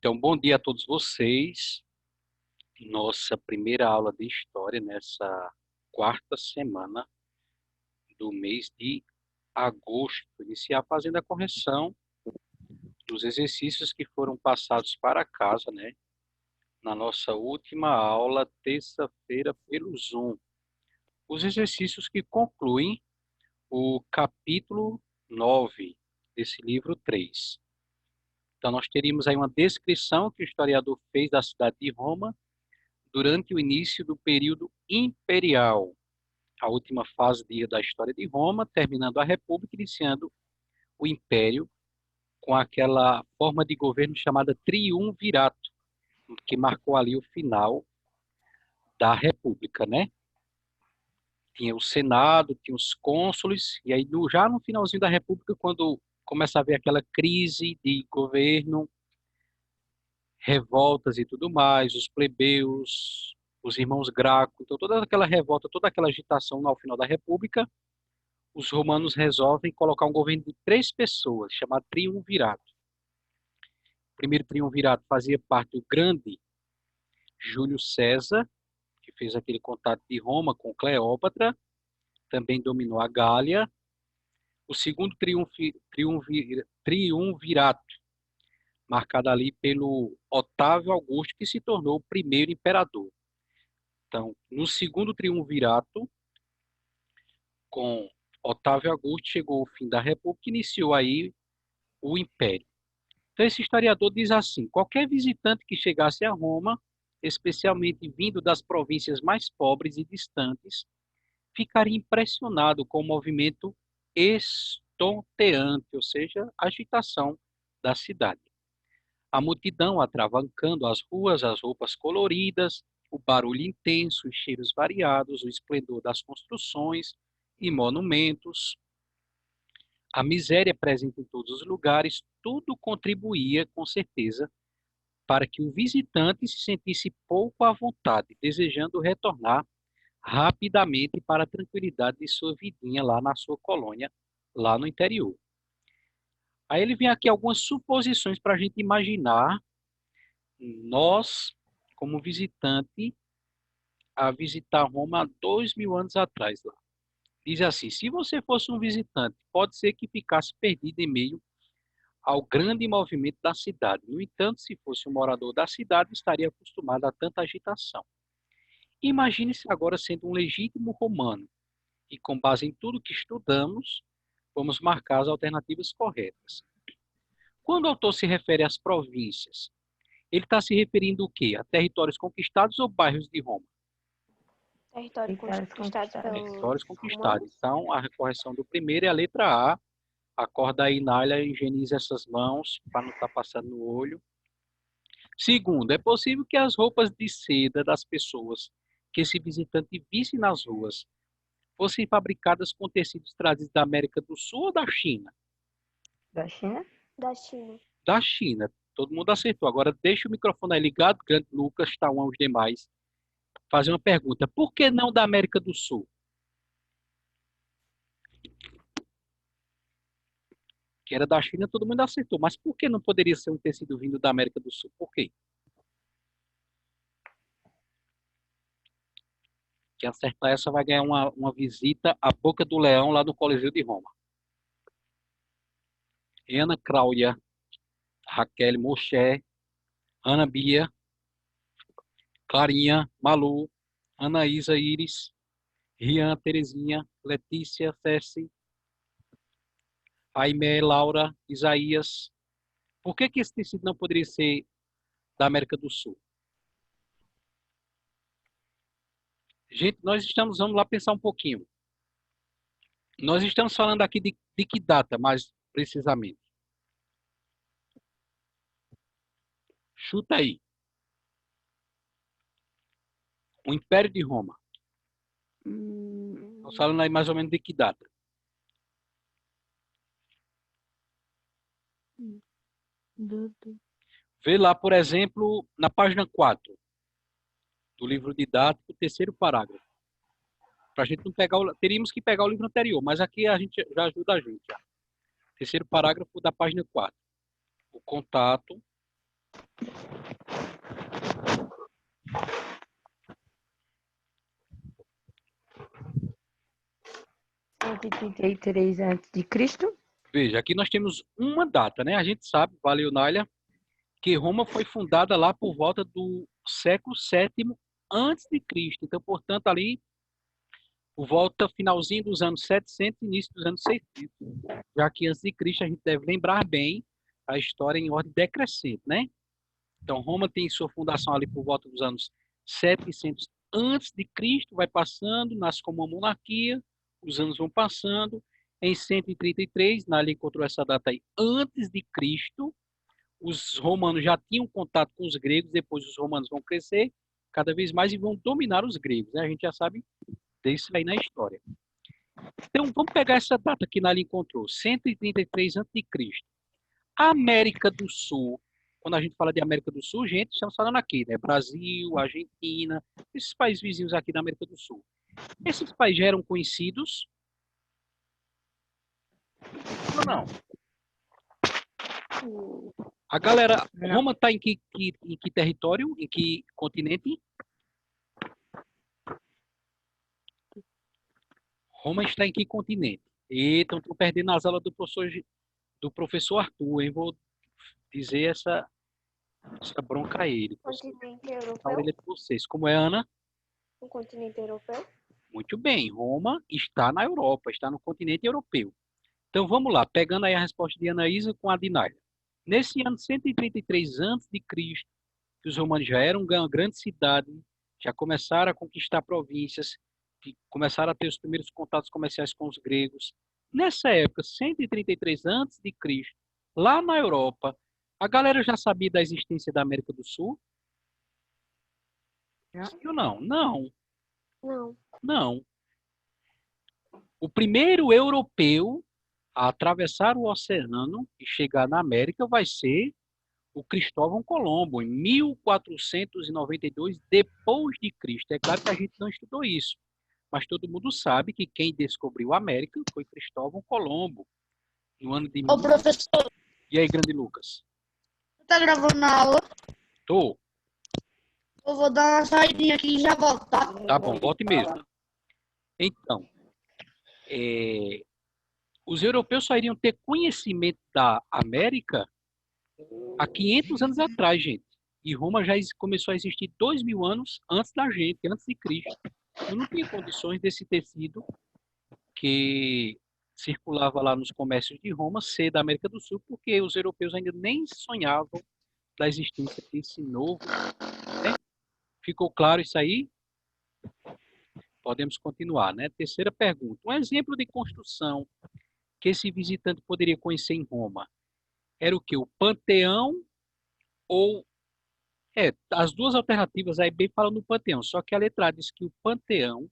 Então, bom dia a todos vocês. Nossa primeira aula de história nessa quarta semana do mês de agosto. Iniciar fazendo a correção dos exercícios que foram passados para casa, né? Na nossa última aula, terça-feira, pelo Zoom. Os exercícios que concluem o capítulo 9 desse livro 3. Então, nós teríamos aí uma descrição que o historiador fez da cidade de Roma durante o início do período imperial, a última fase da história de Roma, terminando a República, iniciando o Império, com aquela forma de governo chamada triunvirato, que marcou ali o final da República, né? Tinha o Senado, tinha os cônsules, e aí já no finalzinho da República, quando começa a haver aquela crise de governo, revoltas e tudo mais, os plebeus, os irmãos Graco, então toda aquela revolta, toda aquela agitação ao final da República, os romanos resolvem colocar um governo de 3 pessoas, chamado triunvirato. O primeiro triunvirato fazia parte do grande Júlio César, que fez aquele contato de Roma com Cleópatra, também dominou a Gália. O segundo triunvirato, marcado ali pelo Otávio Augusto, que se tornou o primeiro imperador. Então, no segundo triunvirato, com Otávio Augusto, chegou o fim da República e iniciou aí o Império. Então, esse historiador diz assim: qualquer visitante que chegasse a Roma, especialmente vindo das províncias mais pobres e distantes, ficaria impressionado com o movimento estonteante, ou seja, agitação da cidade. A multidão atravancando as ruas, as roupas coloridas, o barulho intenso, os cheiros variados, o esplendor das construções e monumentos, a miséria presente em todos os lugares, tudo contribuía, com certeza, para que o visitante se sentisse pouco à vontade, desejando retornar rapidamente para a tranquilidade de sua vidinha lá na sua colônia, lá no interior. Aí ele vem aqui algumas suposições para a gente imaginar nós, como visitante, a visitar Roma há 2000 anos atrás lá. Diz assim: se você fosse um visitante, pode ser que ficasse perdido em meio ao grande movimento da cidade. No entanto, se fosse um morador da cidade, estaria acostumado a tanta agitação. Imagine-se agora sendo um legítimo romano e, com base em tudo que estudamos, vamos marcar as alternativas corretas. Quando o autor se refere às províncias, ele está se referindo o quê? A territórios conquistados ou bairros de Roma? Territórios conquistados pelos Territórios conquistados. romanos. Então, a correção do primeiro é a letra A. Acorda aí, Nália, higieniza essas mãos para não estar passando no olho. Segundo, é possível que as roupas de seda das pessoas que esse visitante visse nas ruas fossem fabricadas com tecidos trazidos da América do Sul ou da China? Da China? Da China. Da China. Todo mundo acertou. Agora deixa o microfone aí ligado, grande Lucas, Tauan, os demais. Fazer uma pergunta. Por que não da América do Sul? Que era da China, todo mundo acertou. Mas por que não poderia ser um tecido vindo da América do Sul? Por quê? Quem acertar essa vai ganhar uma visita à Boca do Leão lá no Coliseu de Roma. Ana Cláudia, Raquel Moché, Ana Bia, Clarinha, Malu, Anaísa Iris, Rian, Terezinha, Letícia, Cessi, Aimé, Laura, Isaías. Por que esse tecido não poderia ser da América do Sul? Gente, vamos lá pensar um pouquinho. Nós estamos falando aqui de que data, mais precisamente? Chuta aí. O Império de Roma. Estamos falando aí mais ou menos de que data? Vê lá, por exemplo, na página 4 do livro didático, terceiro parágrafo. Para a gente não pegar teríamos que pegar o livro anterior, mas aqui a gente já ajuda a gente. Já. Terceiro parágrafo da página 4. O contato (133 a.C.) Veja, aqui nós temos uma data, né? A gente sabe, valeu, Nália, que Roma foi fundada lá por volta do século VII antes de Cristo. Então, portanto, ali por volta finalzinho dos anos 700 e início dos anos 600. Já que antes de Cristo a gente deve lembrar bem a história em ordem decrescente, né? Então, Roma tem sua fundação ali por volta dos anos 700 antes de Cristo, vai passando, nasce como uma monarquia, os anos vão passando. Em 133, Nália encontrou essa data aí antes de Cristo. Os romanos já tinham contato com os gregos, depois os romanos vão crescer cada vez mais e vão dominar os gregos, né? A gente já sabe disso aí na história. Então, vamos pegar essa data que Nália encontrou, 133 a.C. A América do Sul, quando a gente fala de América do Sul, gente, estamos falando aqui, né? Brasil, Argentina, esses países vizinhos aqui da América do Sul. Esses países já eram conhecidos? Ou não? A galera, Roma está em que território? Em que continente? Roma está em que continente? Eita, estou perdendo as aulas do professor Arthur, hein? Vou dizer essa bronca a ele. Continente A europeu? orelha de vocês. Como é, Ana? O continente europeu? Muito bem. Roma está na Europa, está no continente europeu. Então, vamos lá. Pegando aí a resposta de Anaísa com a de Nália. Nesse ano 133 a.C., que os romanos já eram uma grande cidade, já começaram a conquistar províncias, que começaram a ter os primeiros contatos comerciais com os gregos. Nessa época, 133 a.C., lá na Europa, a galera já sabia da existência da América do Sul? Sim ou não? Não, Não. não. O primeiro europeu a atravessar o oceano e chegar na América vai ser o Cristóvão Colombo, em 1492 depois de Cristo. É claro que a gente não estudou isso, mas todo mundo sabe que quem descobriu a América foi Cristóvão Colombo, no ano de... Ô, professor, E aí, grande Lucas? você tá gravando a aula? Tô. Eu vou dar uma saidinha aqui e já volto, tá? Tá bom, volte mesmo. Então, os europeus só iriam ter conhecimento da América há 500 anos atrás, gente. E Roma já começou a existir 2000 anos antes da gente, antes de Cristo. Eu não tinha condições desse tecido que circulava lá nos comércios de Roma ser da América do Sul, porque os europeus ainda nem sonhavam da existência desse novo, né? Ficou claro isso aí? Podemos continuar, né? Terceira pergunta. Um exemplo de construção que esse visitante poderia conhecer em Roma era o que? O Panteão ou... as duas alternativas aí bem falam no Panteão, só que a letra A diz que o Panteão,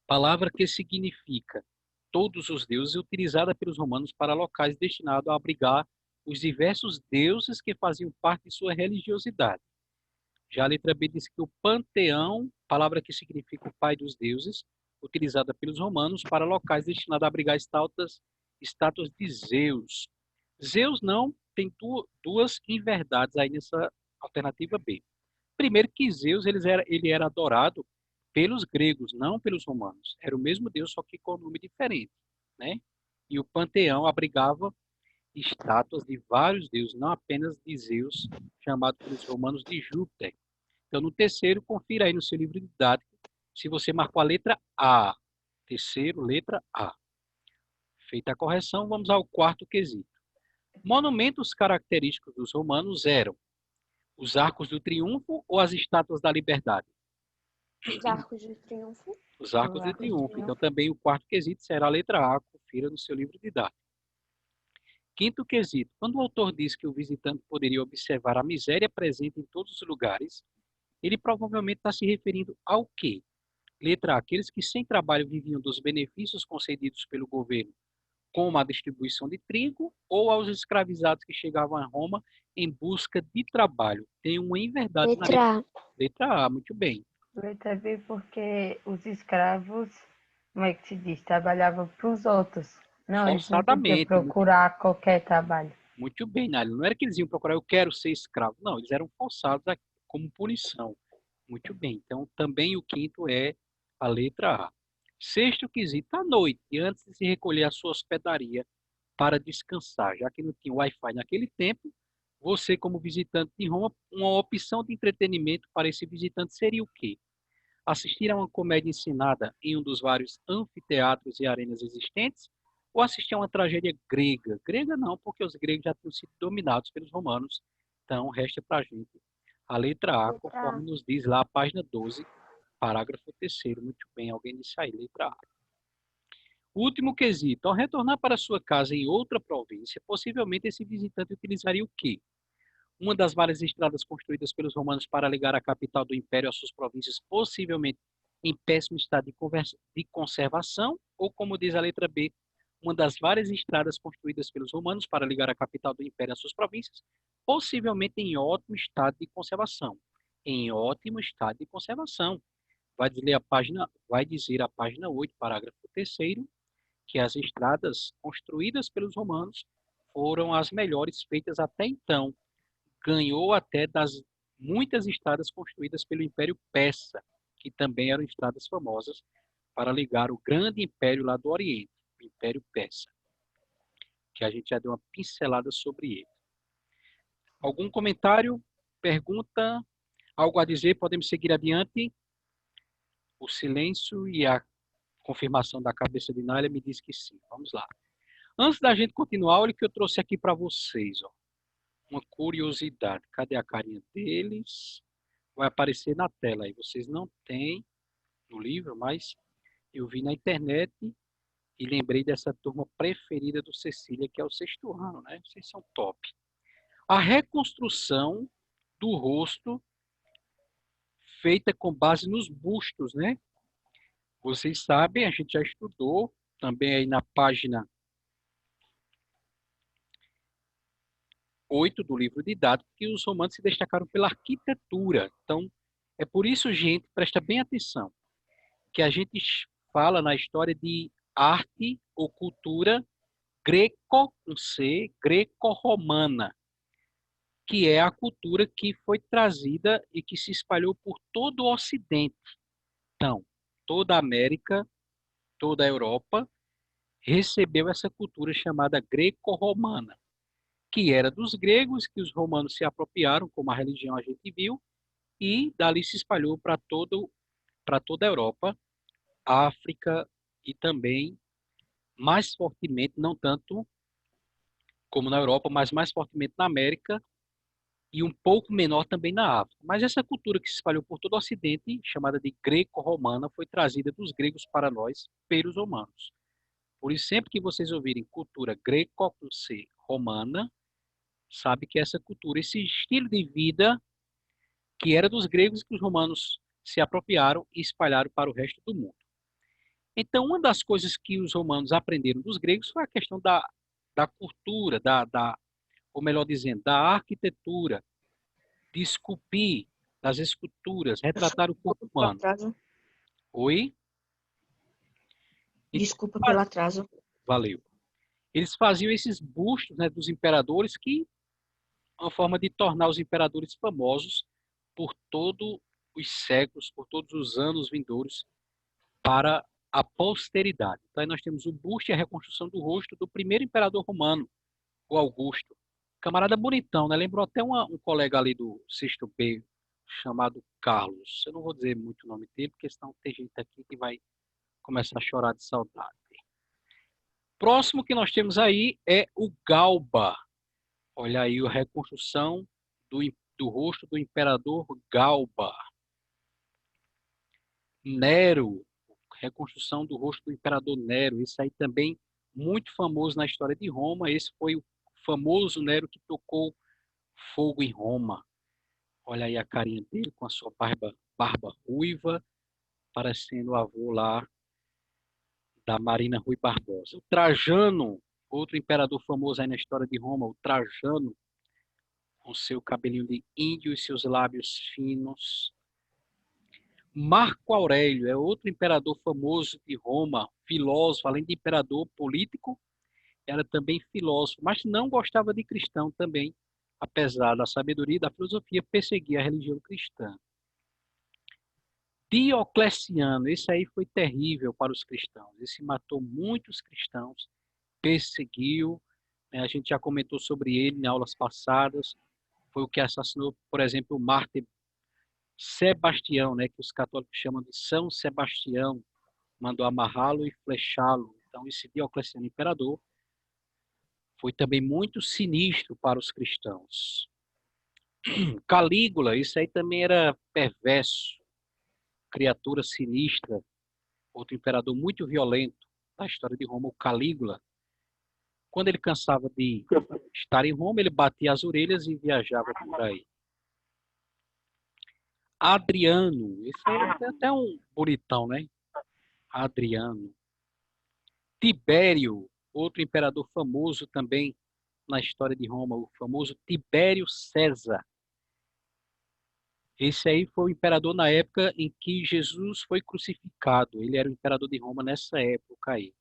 palavra que significa todos os deuses, utilizada pelos romanos para locais destinados a abrigar os diversos deuses que faziam parte de sua religiosidade. Já a letra B diz que o panteão, palavra que significa o pai dos deuses, utilizada pelos romanos para locais destinados a abrigar estátuas de Zeus. Zeus não, tem duas inverdades aí nessa alternativa B. Primeiro que Zeus ele era adorado pelos gregos, não pelos romanos. Era o mesmo Deus, só que com um nome diferente, né? E o panteão abrigava estátuas de vários deuses, não apenas de Zeus, chamado pelos romanos de Júpiter. Então, no terceiro, confira aí no seu livro didático se você marcou a letra A. Terceiro, letra A. Feita a correção, vamos ao quarto quesito. Monumentos característicos dos romanos eram os arcos do triunfo ou as estátuas da liberdade? Os arcos de triunfo? Os arcos de triunfo. Então, também o quarto quesito será a letra A. Confira no seu livro didático. Quinto quesito. Quando o autor diz que o visitante poderia observar a miséria presente em todos os lugares, ele provavelmente está se referindo ao quê? Letra A. Aqueles que sem trabalho viviam dos benefícios concedidos pelo governo, como a distribuição de trigo, ou aos escravizados que chegavam a Roma em busca de trabalho. Tem uma inverdade na Letra A. letra A. Muito bem. Letra B, porque os escravos, como é que se diz, trabalhavam para os outros. Não, eles não podiam Forçadamente. procurar qualquer trabalho. Muito bem, Nália. Não era que eles iam procurar, eu quero ser escravo. Não, eles eram forçados como punição. Muito bem. Então, também o quinto é a letra A. Sexto quesito, à noite, antes de se recolher à sua hospedaria para descansar. Já que não tinha Wi-Fi naquele tempo, você, como visitante de Roma, uma opção de entretenimento para esse visitante seria o quê? Assistir a uma comédia encenada em um dos vários anfiteatros e arenas existentes, ou assistir a uma tragédia grega? Grega não, porque os gregos já tinham sido dominados pelos romanos. Então, resta para a gente a letra A, Letra A. conforme nos diz lá a página 12, parágrafo 3º. Muito bem, alguém disse aí, letra A. Último quesito. Ao retornar para sua casa em outra província, possivelmente esse visitante utilizaria o quê? Uma das várias estradas construídas pelos romanos para ligar a capital do império às suas províncias, possivelmente em péssimo estado de conservação, ou, como diz a letra B, uma das várias estradas construídas pelos romanos para ligar a capital do império às suas províncias, possivelmente em ótimo estado de conservação. Em ótimo estado de conservação. Vai dizer a página 8, parágrafo 3º, que as estradas construídas pelos romanos foram as melhores feitas até então. Ganhou até das muitas estradas construídas pelo Império Persa, que também eram estradas famosas para ligar o grande império lá do Oriente, o Império Persa, que a gente já deu uma pincelada sobre ele. Algum comentário? Pergunta? Algo a dizer? Podemos seguir adiante? O silêncio e a confirmação da cabeça de Nália me diz que sim. Vamos lá. Antes da gente continuar, olha o que eu trouxe aqui para vocês. Ó. Uma curiosidade. Cadê a carinha deles? Vai aparecer na tela aí. Vocês não têm no livro, mas eu vi na internet e lembrei dessa turma preferida do Cecília, que é o sexto ano, né? Vocês são top. A reconstrução do rosto feita com base nos bustos, né? Vocês sabem, a gente já estudou também aí na página 8 do livro didático que os romanos se destacaram pela arquitetura. Então, é por isso, gente, presta bem atenção, que a gente fala na história de arte ou cultura greco, com C, greco-romana, que é a cultura que foi trazida e que se espalhou por todo o Ocidente. Então, toda a América, toda a Europa recebeu essa cultura chamada greco-romana, que era dos gregos, que os romanos se apropriaram, como a religião a gente viu, e dali se espalhou para toda a Europa, África e também mais fortemente, não tanto como na Europa, mas mais fortemente na América e um pouco menor também na África. Mas essa cultura que se espalhou por todo o Ocidente, chamada de greco-romana, foi trazida dos gregos para nós pelos romanos. Por isso, sempre que vocês ouvirem cultura greco com C romana, sabe que essa cultura, esse estilo de vida que era dos gregos que os romanos se apropriaram e espalharam para o resto do mundo. Então, uma das coisas que os romanos aprenderam dos gregos foi a questão da cultura, ou melhor dizendo, da arquitetura, de esculpir, das esculturas, retratar o corpo Pelo humano. atraso. Oi? Desculpa pelo atraso. Valeu. Eles faziam esses bustos, né, dos imperadores, que uma forma de tornar os imperadores famosos por todos os séculos, por todos os anos vindouros, para a posteridade. Então, aí nós temos o busto e a reconstrução do rosto do primeiro imperador romano, o Augusto. Camarada bonitão, né? Lembrou até um colega ali do sexto B, chamado Carlos. Eu não vou dizer muito o nome dele, porque senão tem gente aqui que vai começar a chorar de saudade. Próximo que nós temos aí é o Galba. Olha aí a reconstrução do rosto do imperador Galba. Nero, reconstrução do rosto do imperador Nero. Isso aí também muito famoso na história de Roma. Esse foi o famoso Nero que tocou fogo em Roma. Olha aí a carinha dele com a sua barba ruiva, parecendo o avô lá da Marina Rui Barbosa. O Trajano, outro imperador famoso aí na história de Roma, o Trajano, com seu cabelinho de índio e seus lábios finos. Marco Aurélio é outro imperador famoso de Roma, filósofo, além de imperador político, era também filósofo, mas não gostava de cristão também, apesar da sabedoria e da filosofia, perseguia a religião cristã. Diocleciano, esse aí foi terrível para os cristãos. Esse matou muitos cristãos, perseguiu, né? A gente já comentou sobre ele em aulas passadas. Foi o que assassinou, por exemplo, o mártir Sebastião, né, que os católicos chamam de São Sebastião, mandou amarrá-lo e flechá-lo. Então, esse Diocleciano imperador foi também muito sinistro para os cristãos. Calígula, isso aí também era perverso, criatura sinistra, outro imperador muito violento da história de Roma, o Calígula. Quando ele cansava de estar em Roma, ele batia as orelhas e viajava por aí. Adriano, esse aí é até um bonitão, né? Adriano. Tibério, outro imperador famoso também na história de Roma, o famoso Tibério César. Esse aí foi o imperador na época em que Jesus foi crucificado. Ele era o imperador de Roma nessa época aí.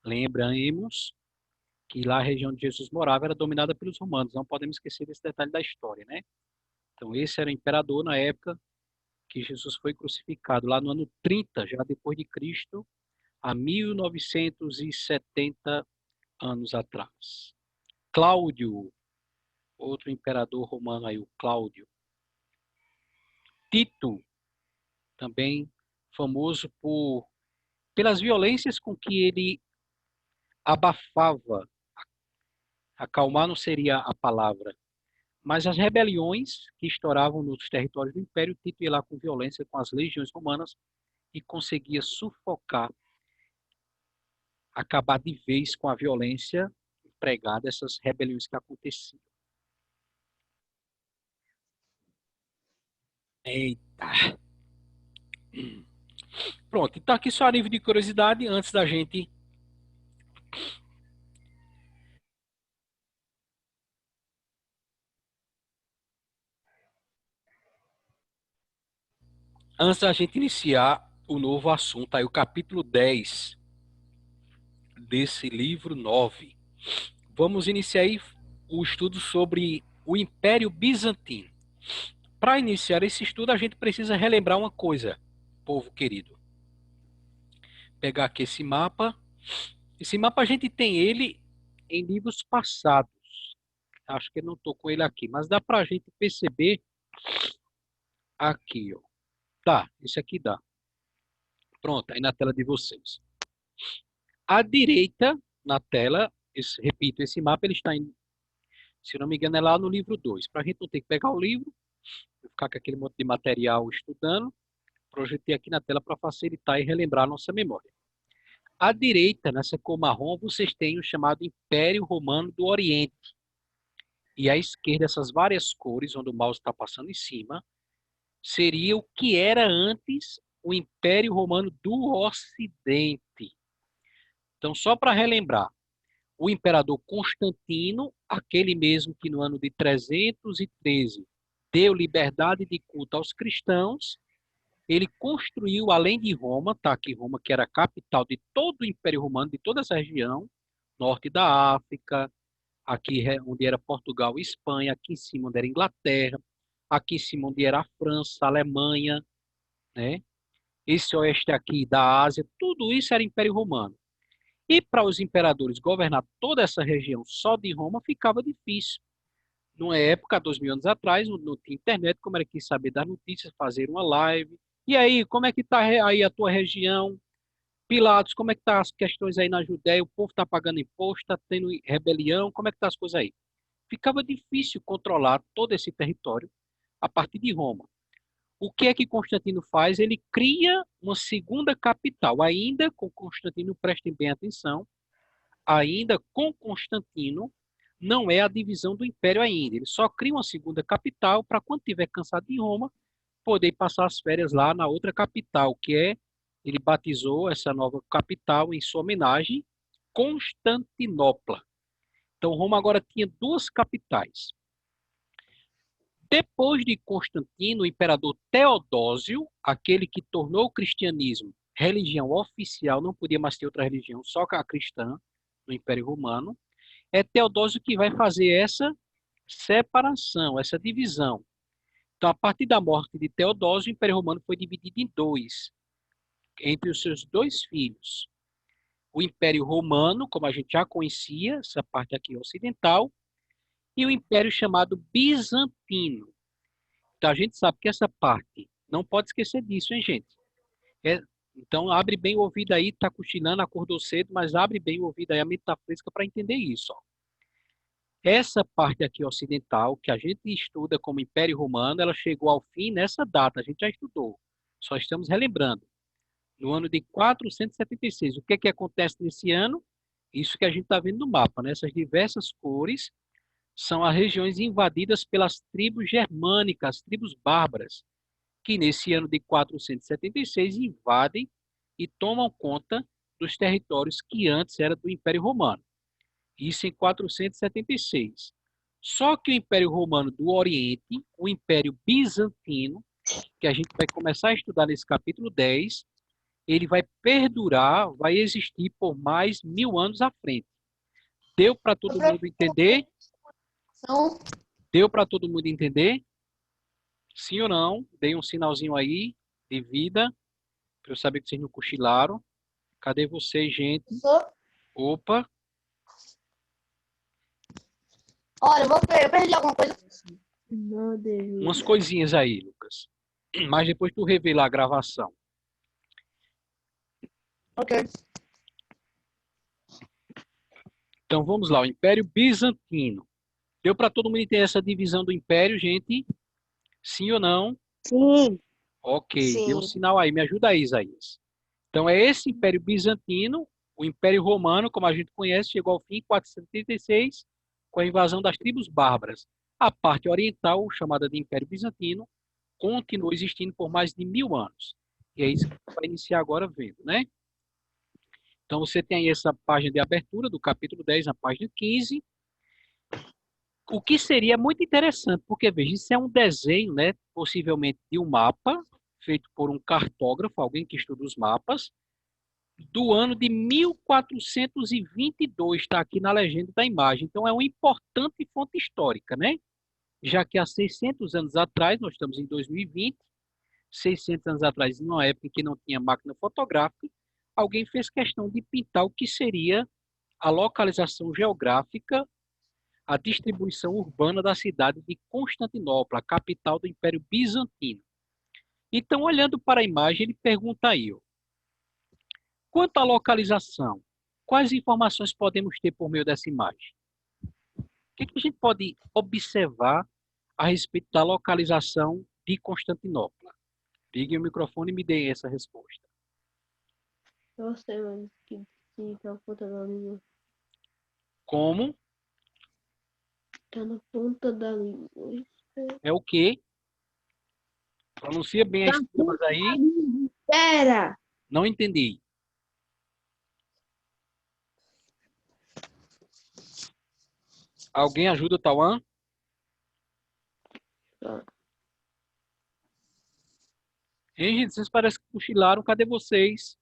Lembramos que lá a região de Jesus morava era dominada pelos romanos. Não podemos esquecer desse detalhe da história, né? Então esse era o imperador na época que Jesus foi crucificado, lá no ano 30, já depois de Cristo, há 1970 anos atrás. Cláudio, outro imperador romano aí, o Cláudio. Tito, também famoso pelas violências com que ele abafava, acalmar não seria a palavra, mas as rebeliões que estouravam nos territórios do Império, Tito ia lá com violência com as legiões romanas e conseguia sufocar, acabar de vez com a violência empregada, essas rebeliões que aconteciam. Eita! Pronto, então aqui só a nível de curiosidade, antes da gente iniciar o novo assunto, aí o capítulo 10 desse livro 9. Vamos iniciar aí o estudo sobre o Império Bizantino. Para iniciar esse estudo, a gente precisa relembrar uma coisa, povo querido. Pegar aqui esse mapa. Esse mapa a gente tem ele em livros passados. Acho que eu não estou com ele aqui, mas dá para a gente perceber aqui, ó. Tá, esse aqui dá. Pronto, aí na tela de vocês. À direita, na tela, repito, esse mapa ele está em, se não me engano, é lá no livro 2. Para a gente não ter que pegar o livro, ficar com aquele monte de material estudando, projetei aqui na tela para facilitar e relembrar a nossa memória. À direita, nessa cor marrom, vocês têm o chamado Império Romano do Oriente. E à esquerda, essas várias cores, onde o mouse está passando em cima, seria o que era antes o Império Romano do Ocidente. Então, só para relembrar, o imperador Constantino, aquele mesmo que no ano de 313 deu liberdade de culto aos cristãos, ele construiu, além de Roma, tá aqui Roma, que era a capital de todo o Império Romano, de toda essa região, norte da África, aqui onde era Portugal e Espanha, aqui em cima onde era Inglaterra, aqui em cima onde era a França, a Alemanha, né? Esse oeste aqui da Ásia, tudo isso era Império Romano. E para os imperadores governar toda essa região só de Roma ficava difícil. Numa época, 2000 anos atrás, não tinha internet, como era que saber das notícias, fazer uma live. E aí, como é que está aí a tua região? Pilatos, como é que tá as questões aí na Judéia? O povo está pagando imposto, está tendo rebelião, como é que tá as coisas aí? Ficava difícil controlar todo esse território a partir de Roma. O que é que Constantino faz? Ele cria uma segunda capital, ainda com Constantino, prestem bem atenção, ainda com Constantino, não é a divisão do império ainda. Ele só cria uma segunda capital para quando tiver cansado de Roma, poder passar as férias lá na outra capital, que é, ele batizou essa nova capital em sua homenagem, Constantinopla. Então Roma agora tinha duas capitais. Depois de Constantino, o imperador Teodósio, aquele que tornou o cristianismo religião oficial, não podia mais ter outra religião, só a cristã, no Império Romano. É Teodósio que vai fazer essa separação, essa divisão. Então, a partir da morte de Teodósio, o Império Romano foi dividido em dois, entre os seus dois filhos. O Império Romano, como a gente já conhecia, essa parte aqui ocidental, e o Império chamado Bizantino. Então, a gente sabe que essa parte, não pode esquecer disso, hein, gente? Então, abre bem o ouvido aí, tá cochilando, acordou cedo, mas abre bem o ouvido aí, a mente tá fresca para entender isso, ó. Essa parte aqui ocidental, que a gente estuda como Império Romano, ela chegou ao fim nessa data, a gente já estudou. Só estamos relembrando. No ano de 476. O que é que acontece nesse ano? Isso que a gente está vendo no mapa, né? Essas diversas cores são as regiões invadidas pelas tribos germânicas, tribos bárbaras, que nesse ano de 476 invadem e tomam conta dos territórios que antes eram do Império Romano. Isso em 476. Só que o Império Romano do Oriente, o Império Bizantino, que a gente vai começar a estudar nesse capítulo 10, ele vai perdurar, vai existir por mais 1000 anos à frente. Deu para todo mundo entender? São Deu para todo mundo entender? Sim ou não? Dei um sinalzinho aí de vida, para eu saber que vocês não cochilaram. Cadê vocês, gente? Opa, Olha, eu perdi alguma coisa. umas coisinhas aí, Lucas. Mas depois tu revê lá a gravação. Ok. Então vamos lá, o Império Bizantino. Deu para todo mundo entender essa divisão do Império, gente? Sim ou não? Sim. Ok, dê um Sim. sinal aí, me ajuda aí, Isaías. Então é esse Império Bizantino, o Império Romano, como a gente conhece, chegou ao fim em 436, com a invasão das tribos bárbaras. A parte oriental, chamada de Império Bizantino, continuou existindo por mais de 1000 anos. E é isso que a gente vai iniciar agora vendo, né? Então você tem aí essa página de abertura do capítulo 10, na página 15. O que seria muito interessante, porque veja, isso é um desenho, né, possivelmente de um mapa, feito por um cartógrafo, alguém que estuda os mapas, do ano de 1422, está aqui na legenda da imagem. Então é uma importante fonte histórica, né? Já que há 600 anos atrás, nós estamos em 2020, 600 anos atrás, numa época em que não tinha máquina fotográfica, alguém fez questão de pintar o que seria a localização geográfica, a distribuição urbana da cidade de Constantinopla, a capital do Império Bizantino. Então, olhando para a imagem, ele pergunta aí, ó, quanto à localização, quais informações podemos ter por meio dessa imagem? O que a gente pode observar a respeito da localização de Constantinopla? Liguem o microfone e me deem essa resposta. Eu sei, mano, que tá na ponta da língua. Como? Tá na ponta da língua. É o quê? Pronuncia bem as sílabas aí. Pera! Não entendi. Alguém ajuda o Tauan? Tá. Hein, gente? Vocês parecem que cochilaram. Cadê vocês?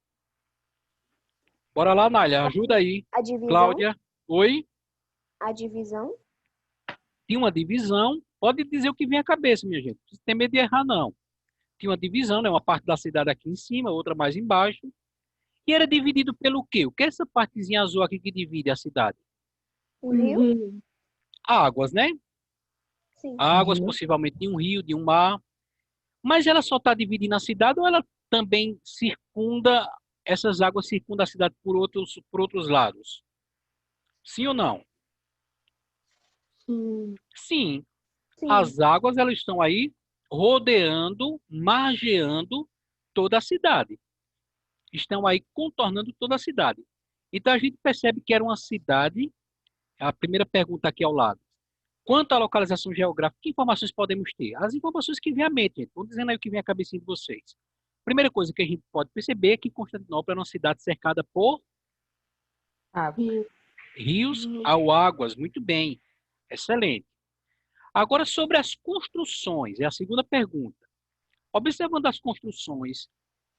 Bora lá, Nália. Ajuda aí. A divisão? Cláudia. Oi? A divisão? Tinha uma divisão. Pode dizer o que vem à cabeça, minha gente. Não precisa ter medo de errar, não. Tinha uma divisão, né? Uma parte da cidade aqui em cima, outra mais embaixo. E era dividido pelo quê? O que é essa partezinha azul aqui que divide a cidade? O rio? Águas, né? Sim. Águas, possivelmente de um rio, de um mar. Mas ela só está dividindo a cidade ou ela também circunda, essas águas circundam a cidade por outros lados? Sim ou não? Sim. Sim. As águas elas estão aí rodeando, margeando toda a cidade. Estão aí contornando toda a cidade. Então a gente percebe que era uma cidade. A primeira pergunta aqui ao lado. Quanto à localização geográfica, que informações podemos ter? As informações que vêm à mente, gente. Vou dizendo aí o que vem à cabeça de vocês. Primeira coisa que a gente pode perceber é que Constantinopla é uma cidade cercada por rios ou águas. Muito bem. Excelente. Agora, sobre as construções, é a segunda pergunta. Observando as construções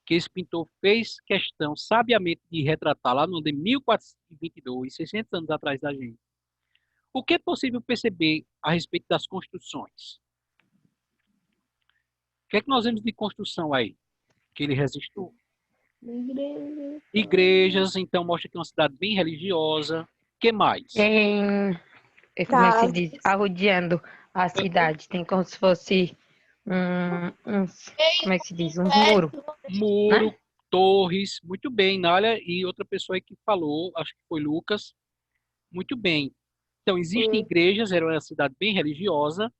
que esse pintor fez questão sabiamente de retratar lá no ano de 1422, 600 anos atrás da gente, O que é possível perceber a respeito das construções? O que é que nós vemos de construção aí? Que ele resistiu? Igreja. Igrejas, então mostra que é uma cidade bem religiosa. O que mais? Tem, como é que se Casa. diz? Arrodeando a cidade. Tem como se fosse como é que se diz? Um muro, Muro, né? torres, muito bem, Nália, e outra pessoa aí que falou, acho que foi Lucas, muito bem. Então, existem igrejas, era uma cidade bem religiosa,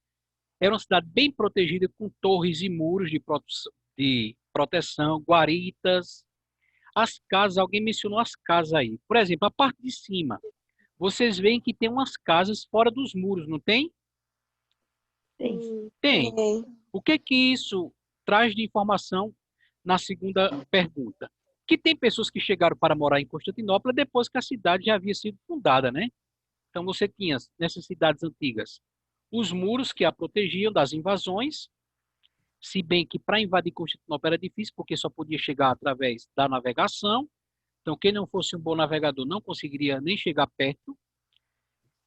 era uma cidade bem protegida com torres e muros de proteção, guaritas. As casas, alguém mencionou as casas aí. Por exemplo, a parte de cima, vocês veem que tem umas casas fora dos muros, não tem? Sim. Tem. Tem. O que que isso traz de informação na segunda pergunta? Que tem pessoas que chegaram para morar em Constantinopla depois que a cidade já havia sido fundada, né? Então você tinha nessas cidades antigas os muros que a protegiam das invasões, se bem que para invadir Constantinopla era difícil porque só podia chegar através da navegação. Então quem não fosse um bom navegador não conseguiria nem chegar perto.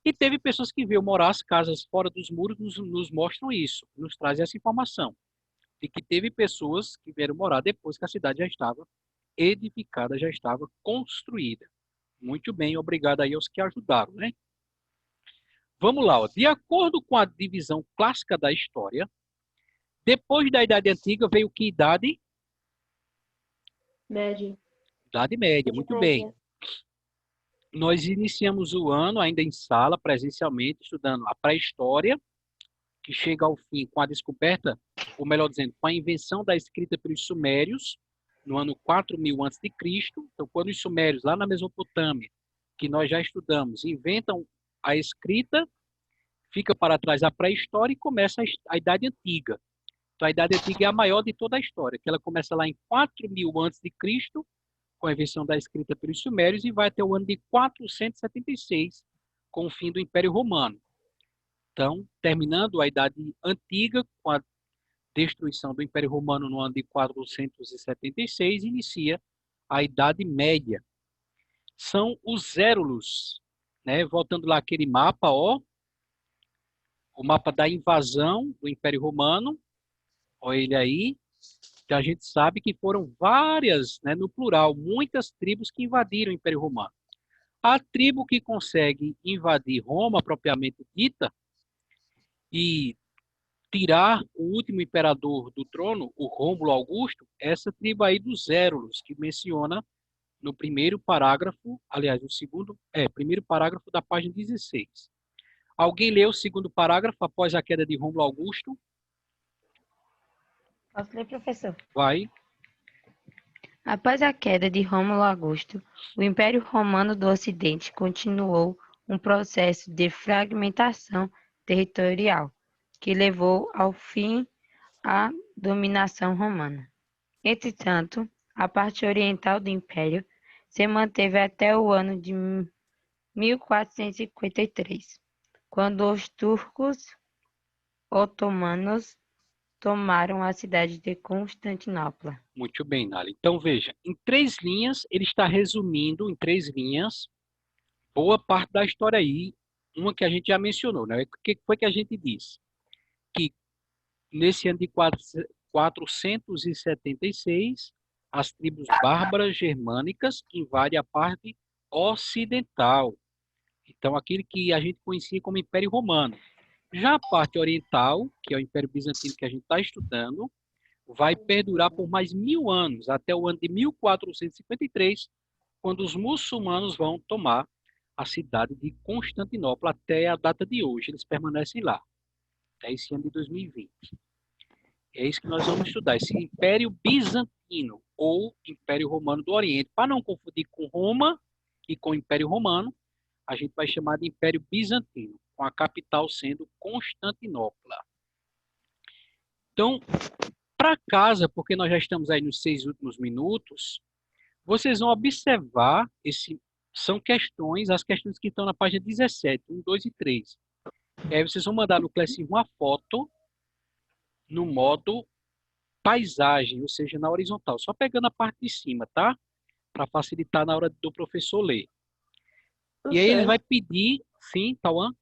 E teve pessoas que veio morar as casas fora dos muros, nos mostram isso, nos traz essa informação de que teve pessoas que vieram morar depois que a cidade já estava edificada, já estava construída. Muito bem, obrigado aí aos que ajudaram, né? Vamos lá, ó. De acordo com a divisão clássica da história, depois da Idade Antiga veio que idade? Média. Idade Média, muito bem. Nós iniciamos o ano ainda em sala, presencialmente, estudando a pré-história, que chega ao fim com a descoberta, ou melhor dizendo, com a invenção da escrita pelos sumérios, no ano 4000 a.C. Então, quando os sumérios, lá na Mesopotâmia, que nós já estudamos, inventam a escrita, fica para trás a pré-história e começa a Idade Antiga. Então, a Idade Antiga é a maior de toda a história, que ela começa lá em 4000 a.C., com a invenção da escrita pelos sumérios, e vai até o ano de 476, com o fim do Império Romano. Então, terminando a Idade Antiga, com a destruição do Império Romano no ano de 476, inicia a Idade Média. São os Érulos, né? Voltando lá aquele mapa, ó, o mapa da invasão do Império Romano, olha ele aí, que a gente sabe que foram várias, né, no plural, muitas tribos que invadiram o Império Romano. A tribo que consegue invadir Roma, propriamente dita, e tirar o último imperador do trono, o Rômulo Augusto, essa tribo aí dos Érulos, que menciona no primeiro parágrafo, aliás, no primeiro parágrafo da página 16. Alguém leu o segundo parágrafo após a queda de Rômulo Augusto? Posso ler, professor? Vai. Após a queda de Rômulo Augusto, o Império Romano do Ocidente continuou um processo de fragmentação territorial, que levou ao fim à dominação romana. Entretanto, a parte oriental do Império se manteve até o ano de 1453, quando os turcos otomanos tomaram a cidade de Constantinopla. Muito bem, Nali. Então, veja, em 3 linhas, ele está resumindo, em 3 linhas, boa parte da história aí, uma que a gente já mencionou, né? O que foi que a gente disse? Que nesse ano de 476, as tribos bárbaras germânicas invadem a parte ocidental. Então, aquele que a gente conhecia como Império Romano. Já a parte oriental, que é o Império Bizantino que a gente está estudando, vai perdurar por mais 1000 anos, até o ano de 1453, quando os muçulmanos vão tomar a cidade de Constantinopla até a data de hoje. Eles permanecem lá, até esse ano de 2020. É isso que nós vamos estudar, esse Império Bizantino, ou Império Romano do Oriente. Para não confundir com Roma e com o Império Romano, a gente vai chamar de Império Bizantino, com a capital sendo Constantinopla. Então, para casa, porque nós já estamos aí nos 6 últimos minutos, vocês vão observar, são questões, as questões que estão na página 17, 1, 2 e 3. E aí vocês vão mandar no Classroom uma foto no modo paisagem, ou seja, na horizontal, só pegando a parte de cima, tá? Para facilitar na hora do professor ler. E aí ele vai pedir, sim, Tauan?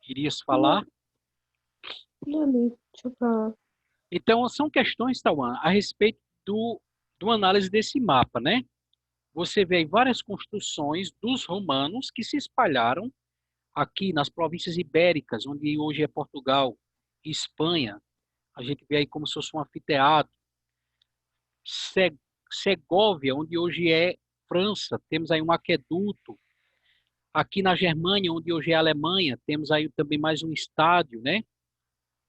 Irias falar? Não, deixa eu falar. Então, são questões, Tauan, a respeito do análise desse mapa, né? Você vê aí várias construções dos romanos que se espalharam aqui nas províncias ibéricas, onde hoje é Portugal e Espanha. A gente vê aí como se fosse um anfiteatro. Segóvia, onde hoje é França, temos aí um aqueduto. Aqui na Germânia, onde hoje é a Alemanha, temos aí também mais um estádio, né?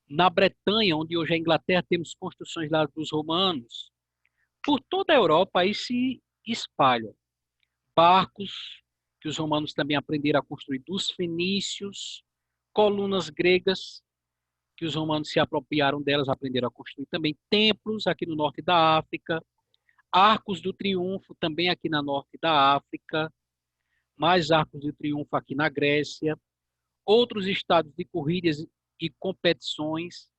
Na Bretanha, onde hoje é a Inglaterra, temos construções lá dos romanos. Por toda a Europa aí se espalham barcos que os romanos também aprenderam a construir dos fenícios, colunas gregas que os romanos se apropriaram delas, aprenderam a construir também templos aqui no norte da África, arcos do triunfo também aqui na norte da África, mais arcos de triunfo aqui na Grécia, outros estádios de corridas e competições,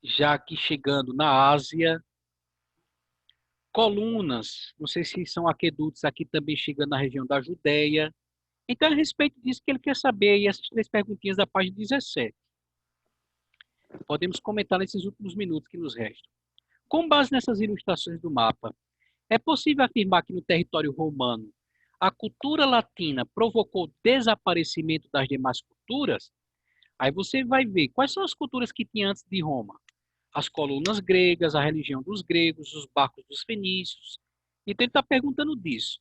já aqui chegando na Ásia, colunas, não sei se são aquedutos aqui também chegando na região da Judéia. Então, é a respeito disso que ele quer saber, e essas três perguntinhas da página 17. Podemos comentar nesses últimos minutos que nos restam. Com base nessas ilustrações do mapa, é possível afirmar que no território romano a cultura latina provocou desaparecimento das demais culturas? Aí você vai ver quais são as culturas que tinha antes de Roma. As colunas gregas, a religião dos gregos, os barcos dos fenícios. Então ele está perguntando disso.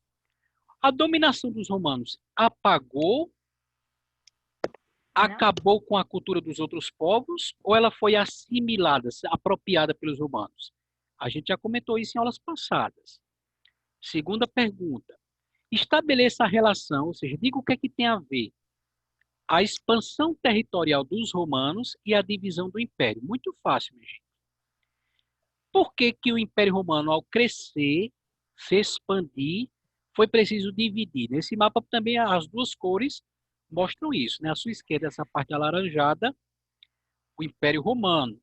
A dominação dos romanos apagou, acabou com a cultura dos outros povos, ou ela foi assimilada, apropriada pelos romanos? A gente já comentou isso em aulas passadas. Segunda pergunta. Estabeleça a relação, ou seja, diga o que é que tem a ver a expansão territorial dos romanos e a divisão do império. Muito fácil, minha gente. Por que que o Império Romano, ao crescer, se expandir, foi preciso dividir? Nesse mapa também as duas cores mostram isso, né? À sua esquerda, essa parte alaranjada, o Império Romano.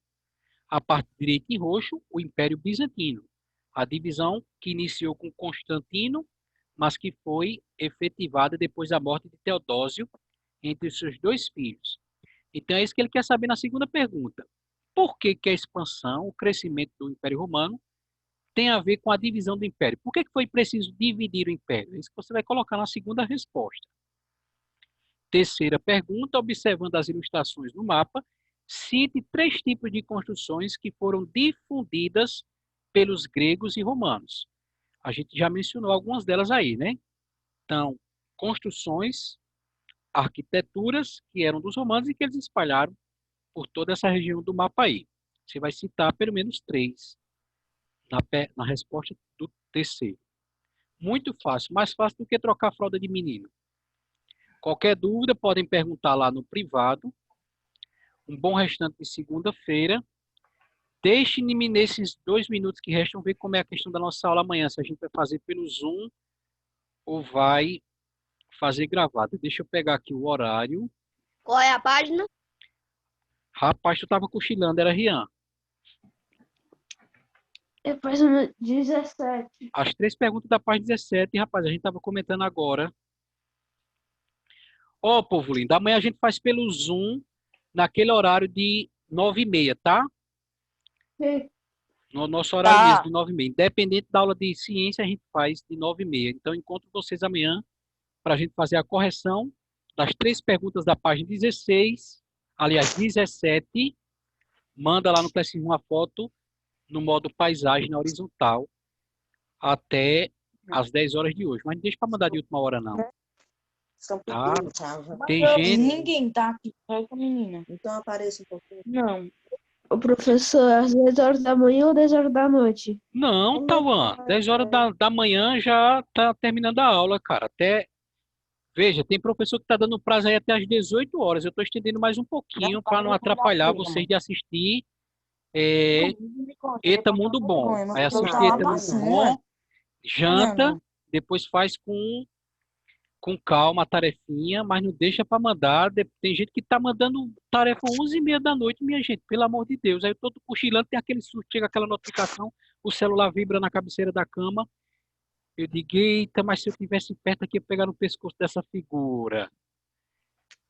A parte direita em roxo, o Império Bizantino. A divisão que iniciou com Constantino, mas que foi efetivada depois da morte de Teodósio entre os seus dois filhos. Então é isso que ele quer saber na segunda pergunta. Por que que a expansão, o crescimento do Império Romano tem a ver com a divisão do Império? Por que que foi preciso dividir o Império? É isso que você vai colocar na segunda resposta. Terceira pergunta, observando as ilustrações no mapa, cite três tipos de construções que foram difundidas pelos gregos e romanos. A gente já mencionou algumas delas aí, né? Então, construções, arquiteturas que eram dos romanos e que eles espalharam por toda essa região do mapa aí. Você vai citar pelo menos três na resposta do terceiro. Muito fácil, mais fácil do que trocar fralda de menino. Qualquer dúvida, podem perguntar lá no privado. Um bom restante de segunda-feira. Deixe-me nesses 2 minutos que restam ver como é a questão da nossa aula amanhã, se a gente vai fazer pelo Zoom ou vai fazer gravado. Deixa eu pegar aqui o horário. Qual é a página? Rapaz, tu estava cochilando, era Rian. É página 17. As três perguntas da página 17, rapaz, a gente estava comentando agora. Ó, povo lindo, amanhã a gente faz pelo Zoom, naquele horário de 9h30, tá? Sim. No nosso horário mesmo, de 9h30. Independente da aula de ciência, a gente faz de 9h30. Então, encontro vocês amanhã para a gente fazer a correção das três perguntas da página 16, aliás, 17. Manda lá no Classroom uma foto no modo paisagem na horizontal até às 10 horas de hoje. Mas não deixa para mandar de última hora, não. São Tá? pequenos. Tem gente... Ninguém tá aqui, só com a menina. Então apareça um pouquinho. Não. O professor, às 10 horas da manhã ou 10 horas da noite? Não, Tauan, 10 horas da manhã já tá terminando a aula, cara. Até, veja, tem professor que tá dando prazo aí até às 18 horas. Eu tô estendendo mais um pouquinho para não atrapalhar vocês de assistir Eta Mundo Bom. Aí assiste Eta Mundo Bom, janta, depois faz com calma a tarefinha, mas não deixa para mandar. Tem gente que tá mandando tarefa 11h30 da noite, minha gente, pelo amor de Deus. Aí eu tô cochilando, tem aquele susto, chega aquela notificação, o celular vibra na cabeceira da cama. Eu digo, eita, mas se eu tivesse perto aqui, eu ia pegar no pescoço dessa figura.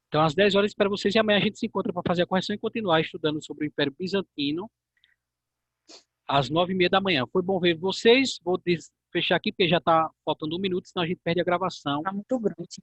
Então, às 10 horas, espero vocês e amanhã a gente se encontra para fazer a correção e continuar estudando sobre o Império Bizantino às 9h30 da manhã. Foi bom ver vocês. Vou fechar aqui porque já está faltando 1 minuto, senão a gente perde a gravação. Tá muito grande.